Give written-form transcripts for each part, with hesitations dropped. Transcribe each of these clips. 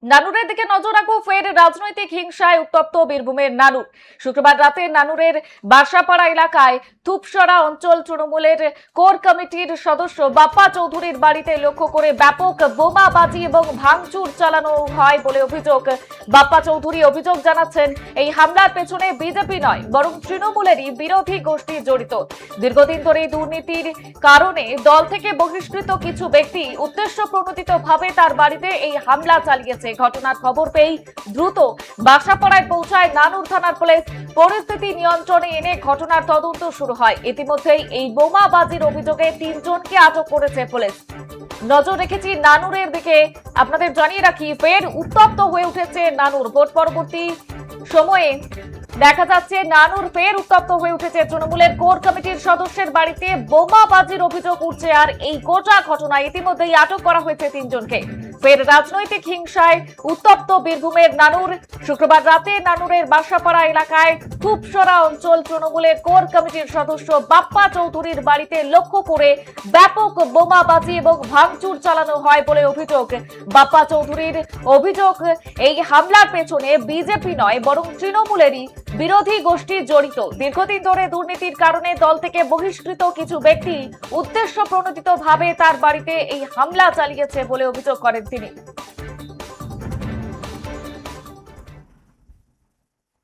নানুরের দিকে নজর রাখবো। ফের রাজনৈতিক হিংসায় উত্তপ্ত বীরভূমের নানুর। শুক্রবার রাতে নানুরের বাসাপাড়া এলাকায় থুপসরা অঞ্চল তৃণমূলের কোর কমিটির সদস্য বাপ্পা চৌধুরীর বাড়িতে লক্ষ্য করে ব্যাপক বোমাবাজি এবং ভাঙচুর চালানো হয় বলে অভিযোগ। বাপ্পা চৌধুরী অভিযোগ জানাচ্ছেন, এই হামলার পেছনে বিজেপি নয় বরং তৃণমূলেরই বিরোধী গোষ্ঠী জড়িত। দীর্ঘদিন ধরে দুর্নীতির কারণে দল থেকে বহিষ্কৃত কিছু ব্যক্তি উদ্দেশ্য প্রণোদিতভাবে তার বাড়িতে এই হামলা চালিয়েছে। ঘটনার খবর পেয়ে দ্রুত বাসাপাড়ায় পৌঁছায় নানুর থানার পুলিশ। পরিস্থিতি নিয়ন্ত্রণে এনে ঘটনার তদন্ত শুরু হয়। ইতিমধ্যেই এই বোমাবাজির অভিযোগে ৩ জনকে আটক করেছে পুলিশ। নজর রেখেছি নানুরের দিকে। আপনাদের জানিয়ে রাখি, ফের উত্তপ্ত হয়ে উঠেছে নানুর। ভোট পরবর্তী সময়ে দেখা যাচ্ছে নানুর ফের উত্তপ্ত হয়ে উঠেছে। তৃণমূলের কোর কমিটির সদস্যের বাড়িতে বোমাবাজির অভিযোগ উঠছে। আর এই গোটা ঘটনায় ইতিমধ্যেই আটক করা হয়েছে ৩ জনকে। ফের রাজনৈতিক হিংসায় উত্তপ্ত বীরভূমের নানুর। শুক্রবার রাতে নানুরের বাসাপাড়া এলাকায় থুপসরা অঞ্চল তৃণমূলের কোর কমিটির সদস্য বাপ্পা চৌধুরীর বাড়িতে লক্ষ্য করে ব্যাপক বোমাবাজি এবং ভাঙচুর চালানো হয় বলে অভিযোগ। বাপ্পা চৌধুরীর অভিযোগ, এই হামলার পেছনে বিজেপি নয় বরং তৃণমূলেরই বিরোধী গোষ্ঠী জড়িত। দীর্ঘদিন ধরে দুর্নীতির কারণে দল থেকে বহিষ্কৃত কিছু ব্যক্তি উদ্দেশ্য প্রণোদিতভাবে তার বাড়িতে এই হামলা চালিয়েছে বলে অভিযোগ করেন তিনি।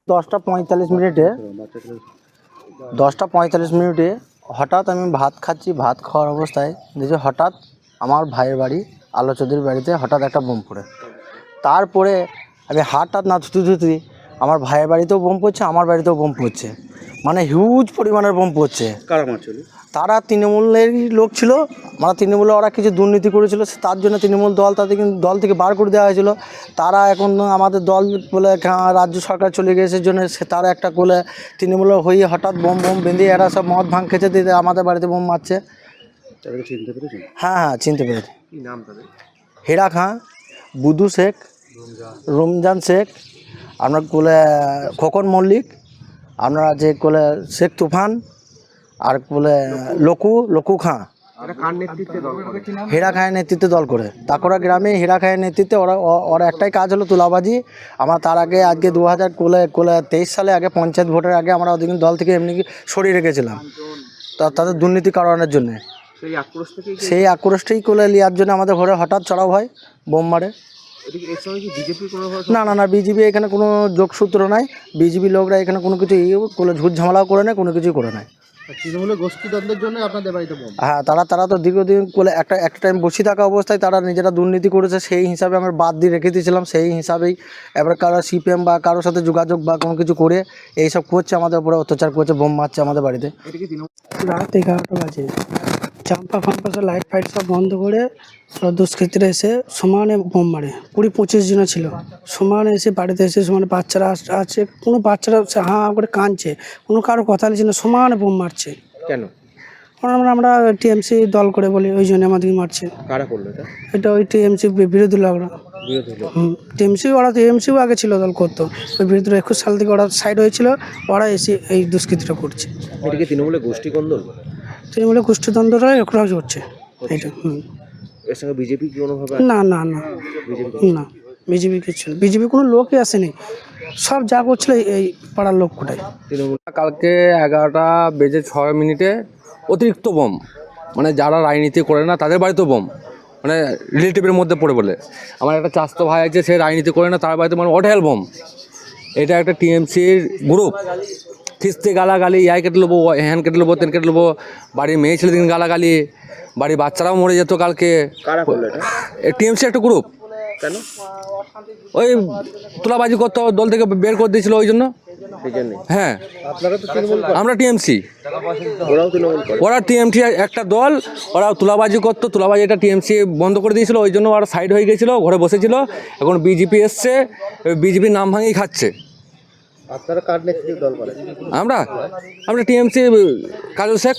10টা 45 মিনিটে হঠাৎ আমি ভাত খাচ্ছি, ভাত খাওয়ার অবস্থায় দেখছি হঠাৎ আমার ভাইয়ের বাড়ি আলো চৌধুরীর বাড়িতে হঠাৎ একটা বোম পড়ে। তারপরে আমি হাত না ধুতে আমার ভাইয়ের বাড়িতেও বোম পড়ছে, আমার বাড়িতেও বোম পড়ছে, মানে হিউজ পরিমাণের বোম পড়ছে। কারা মারছিল? তারা তৃণমূলেরই লোক ছিল। মানে তৃণমূলে ওরা কিছু দুর্নীতি করেছিল, তার জন্য তৃণমূল দল থেকে বার করে দেওয়া হয়েছিল। তারা এখন আমাদের দল বলে রাজ্য সরকার চলে গেছে জন্য তারা একটা বলে তৃণমূলের হয়ে হঠাৎ বোম বেঁধে এরা সব মদ ভাঙ খেতে দিয়ে আমাদের বাড়িতে বোম মারছে। তাদেরকে চিনতে পেরেছেন? হ্যাঁ, চিনতে পেরেছি। কি নাম তাদের? হীরা খাঁ, বুধু শেখ, রমজান শেখ, আপনার কোলে খোকন মল্লিক, আপনারা যে কোলে শেখ তুফান, আর বলে লকু খাঁ। হীরা খাঁয়ের নেতৃত্বে দল করে তাকরা গ্রামে হীরা খাঁয়ের নেতৃত্বে ওরা একটাই কাজ হলো তুলাবাজি। আমরা তার আগে আজকে 2023 সালে আগে পঞ্চায়েত ভোটের আগে আমরা ওদের দল থেকে এমনি সরিয়ে রেখেছিলাম তাদের দুর্নীতি কারণের জন্য। সেই আক্রোশটাই কোলে নেওয়ার জন্য আমাদের ঘরে হঠাৎ চড়াও হয়, বোম মারে। না, বিজেপি এখানে কোনো যোগসূত্র নাই। বিজেপি লোকরা এখানে কোনো কিছু ঝুট ঝামেলাও করে নেয়, কোনো কিছুই করে নেয়। তৃণমূলের গোষ্ঠীদ্বন্দ্বের জন্য আপনাদের বাড়িতে বোম? হ্যাঁ, তারা তো দীর্ঘদিন কোলে একটা টাইম বসে থাকা অবস্থায় তারা নিজেরা দুর্নীতি করেছে, সেই হিসাবে আমরা বাদ দিয়ে রেখে দিয়েছিলাম। সেই হিসাবেই এবার কারো সিপিএম বা কারোর সাথে যোগাযোগ বা কোনো কিছু করে এইসব করছে, আমাদের উপরে অত্যাচার করছে, বোম মারছে আমাদের বাড়িতে। রাত 11টা বাজে, চাম্পা ফাম্পা সব লাইট ফাইট সব বন্ধ করে সব দুষ্কৃতীরা এসে সমানে বোম মারে। 20-25 জন ছিল সমানে এসে বাড়িতে এসে সমানে বাচ্চারা আছে, কোনো বাচ্চারা হাঁ করে কাঁদছে, কোনো কারো কথা লিখছে না, সমানে বোম মারছে। কেন? আমরা টিএমসি দল করে বলি, ওই জন্য আমাদেরকে মারছে। কারা করলো এটা? এটা ওই টিএমসি বিরোধী লোকরা। টিএমসিও আগে ছিল, দল করতো। ওই বিরোধী 21 সাল থেকে ওরা সাইড হয়েছিল, ওরা এসে এই দুষ্কৃতিটা করছে। এটা কি তৃণমূলের গোষ্ঠী কন্দল? তৃণমূলের গোষ্ঠীদ্বন্দ্বরা একরা করছে এটা। এর সঙ্গে বিজেপি কি কোনোভাবে? না, বিজেপি কিছু না, বিজেপি কোনো লোকই আসেনি, সব যা করছিল এই পাড়ার লোক কোটাই। তৃণমূল কালকে 11টা বেজে 6 মিনিটে অতিরিক্ত বোম, মানে যারা রাজনীতি করে না তাদের বাড়িতেও বোম, মানে রিলেটিভের মধ্যে পড়ে বলে। আমার একটা চাস্তো ভাই আছে, সে রাজনীতি করে না, তার বাড়িতে মানে অঢেল বোম। এটা একটা টিএমসির গ্রুপ, খিস্তে গালাগালি, ইয়াই কেটে নেবো, হ্যান কেটে নেবো, তেন কেটে নেবো, বাড়ির মেয়ে ছেলেদিন গালাগালি, বাড়ির বাচ্চারাও মরে যেত কালকে। কারা করলো এটা? টিএমসি একটা গ্রুপ। কেন? ওই তোলাবাজি করতে দল থেকে বের করে দিয়েছিল, ওই জন্য। হ্যাঁ, আপনারা তো তৃণমূল, আমরা টিএমসি, ওরাও তৃণমূল করে। ওরা টিএমসি একটা দল, ওরা তুলাবাজি করতো, তুলাবাজি এটা টিএমসি বন্ধ করে দিয়েছিল, ওই জন্য ওরা সাইড হয়ে গেছিলো, ঘরে বসেছিল। এখন বিজেপি এসছে, বিজেপির নাম ভাঙিয়ে খাচ্ছে। আপনারা কার নেতৃত্বে দল করেন? আমরা টিএমসি কাজল শেখ।